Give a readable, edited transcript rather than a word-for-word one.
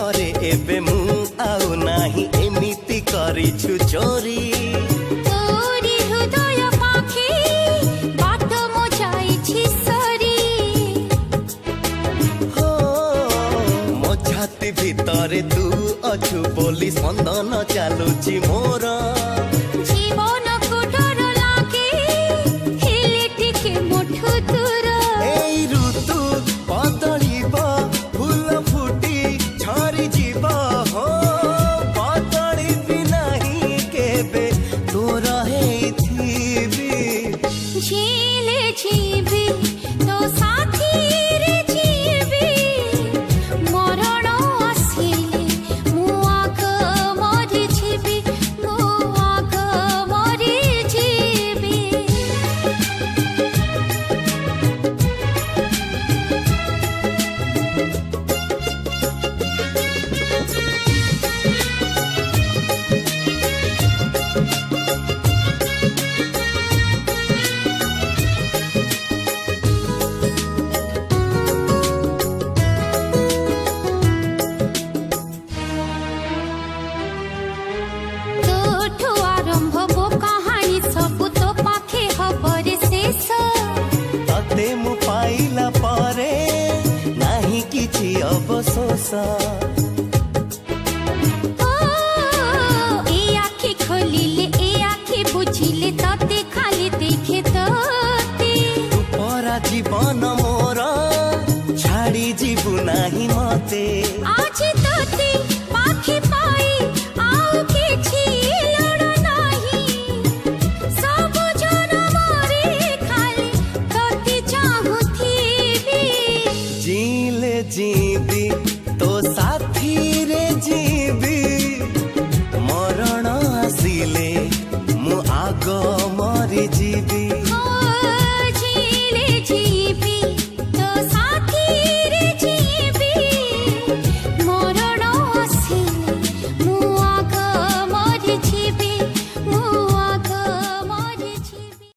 घरे एबे मु आउ नाही एमिति करिछु चोरी तोरी हृदय पाखी बाट मो जाइछि सरी हो मो छाती भितरे तू अछु बोली स्पंदन चालुछि मोर जीवन को डर लागे हेले टिके मोठु दूर एई ऋतु बदलिब फूल फुटी झरी जीव हो बदलिबि नाही केबे तोर हेथिबि झीले जीवी तो साथी रे जीवी मरण आसिले मु आग मरि जीवी मु आग मरि जीवी तोठु आरंभ मो कहानी सब तो पाखे हबरे शेष तते मु पाइला परे नाही किछि अवशोष ओ ए आखि खोलिले ए आखि बुझिले तते खाली देखे तते तू परा जीवन मोर छाड़ी जीवु नाही मते आज तते